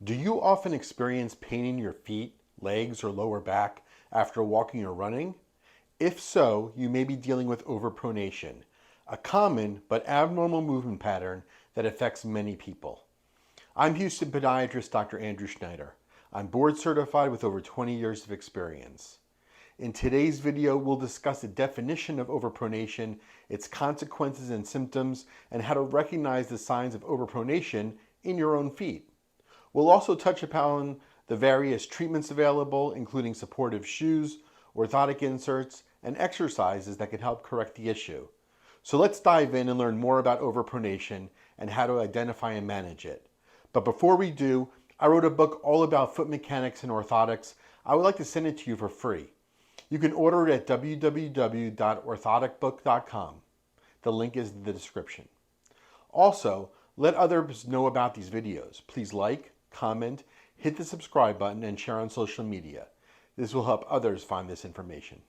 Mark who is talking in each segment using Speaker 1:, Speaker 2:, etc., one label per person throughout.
Speaker 1: Do you often experience pain in your feet, legs, or lower back after walking or running? If so, you may be dealing with overpronation, a common but abnormal movement pattern that affects many people. I'm Houston podiatrist Dr. Andrew Schneider. I'm board certified with over 20 years of experience. In today's video, we'll discuss the definition of overpronation, its consequences and symptoms, and how to recognize the signs of overpronation in your own feet. We'll also touch upon the various treatments available, including supportive shoes, orthotic inserts, and exercises that can help correct the issue. So let's dive in and learn more about overpronation and how to identify and manage it. But before we do, I wrote a book all about foot mechanics and orthotics. I would like to send it to you for free. You can order it at www.orthoticbook.com. The link is in the description. Also, let others know about these videos. Please like, comment, hit the subscribe button, and share on social media. This will help others find this information.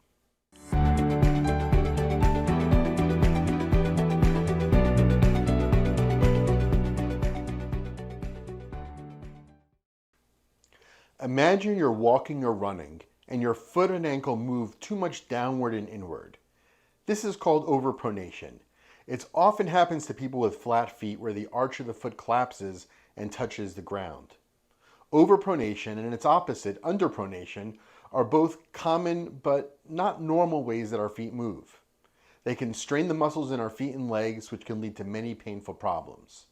Speaker 1: Imagine you're walking or running and your foot and ankle move too much downward and inward. This is called overpronation. It often happens to people with flat feet where the arch of the foot collapses and touches the ground. Overpronation and its opposite, underpronation, are both common but not normal ways that our feet move. They can strain the muscles in our feet and legs, which can lead to many painful problems.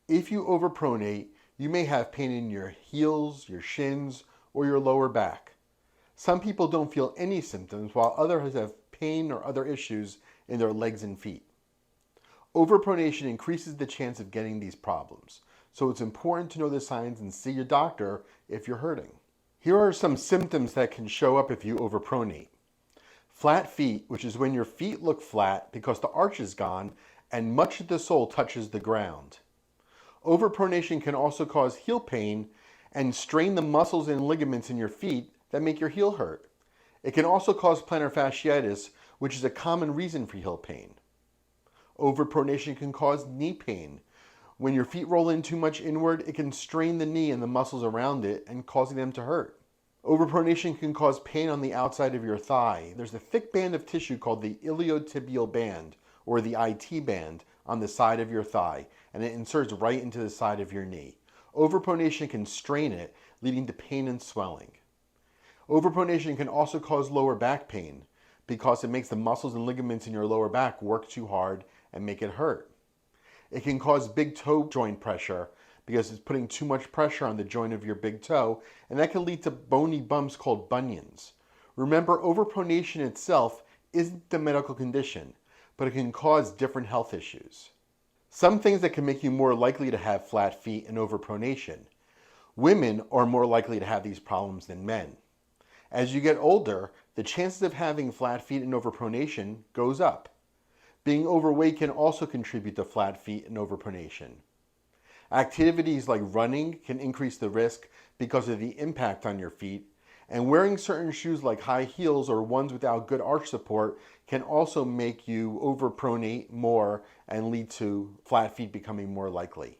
Speaker 1: If you overpronate, you may have pain in your heels, your shins, or your lower back. Some people don't feel any symptoms, while others have pain or other issues in their legs and feet. Overpronation increases the chance of getting these problems, so it's important to know the signs and see your doctor if you're hurting. Here are some symptoms that can show up if you overpronate. Flat feet, which is when your feet look flat because the arch is gone and much of the sole touches the ground. Overpronation can also cause heel pain and strain the muscles and ligaments in your feet that make your heel hurt. It can also cause plantar fasciitis, which is a common reason for heel pain. Overpronation can cause knee pain. When your feet roll in too much inward, it can strain the knee and the muscles around it and causing them to hurt. Overpronation can cause pain on the outside of your thigh. There's a thick band of tissue called the iliotibial band, or the IT band, on the side of your thigh, and it inserts right into the side of your knee. Overpronation can strain it, leading to pain and swelling. Overpronation can also cause lower back pain because it makes the muscles and ligaments in your lower back work too hard and make it hurt. It can cause big toe joint pressure because it's putting too much pressure on the joint of your big toe, and that can lead to bony bumps called bunions. Remember, overpronation itself isn't a medical condition, but it can cause different health issues. Some things that can make you more likely to have flat feet and overpronation. Women are more likely to have these problems than men. As you get older, the chances of having flat feet and overpronation goes up. Being overweight can also contribute to flat feet and overpronation. Activities like running can increase the risk because of the impact on your feet, and wearing certain shoes like high heels or ones without good arch support can also make you overpronate more and lead to flat feet becoming more likely.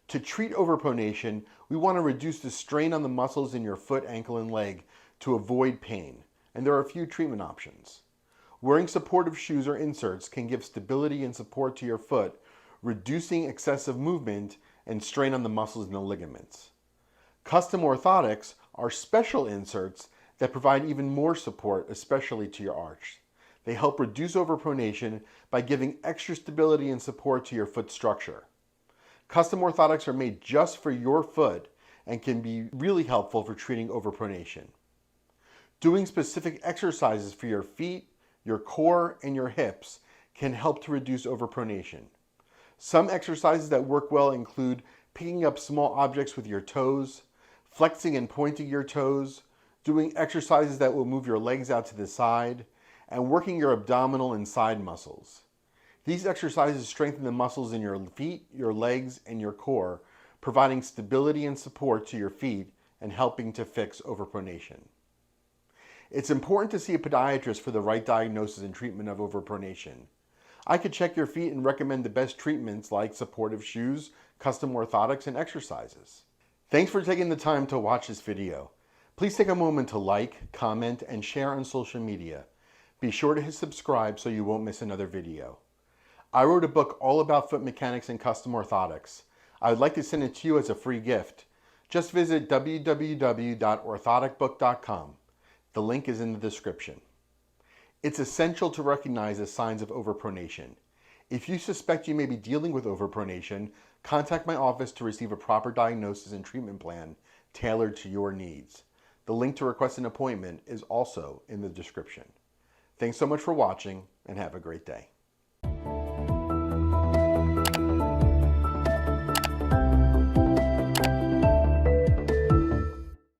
Speaker 1: To treat overpronation, we want to reduce the strain on the muscles in your foot, ankle, and leg to avoid pain, and there are a few treatment options. Wearing supportive shoes or inserts can give stability and support to your foot, reducing excessive movement and strain on the muscles and the ligaments. Custom orthotics are special inserts that provide even more support, especially to your arch. They help reduce overpronation by giving extra stability and support to your foot structure. Custom orthotics are made just for your foot and can be really helpful for treating overpronation. Doing specific exercises for your feet, your core, and your hips can help to reduce overpronation. Some exercises that work well include picking up small objects with your toes, flexing and pointing your toes, doing exercises that will move your legs out to the side, and working your abdominal and side muscles. These exercises strengthen the muscles in your feet, your legs, and your core, providing stability and support to your feet and helping to fix overpronation. It's important to see a podiatrist for the right diagnosis and treatment of overpronation. I could check your feet and recommend the best treatments like supportive shoes, custom orthotics, and exercises. Thanks for taking the time to watch this video. Please take a moment to like, comment, and share on social media. Be sure to hit subscribe so you won't miss another video. I wrote a book all about foot mechanics and custom orthotics. I would like to send it to you as a free gift. Just visit www.orthoticbook.com. The link is in the description. It's essential to recognize the signs of overpronation. If you suspect you may be dealing with overpronation, contact my office to receive a proper diagnosis and treatment plan tailored to your needs. The link to request an appointment is also in the description. Thanks so much for watching, and have a great day.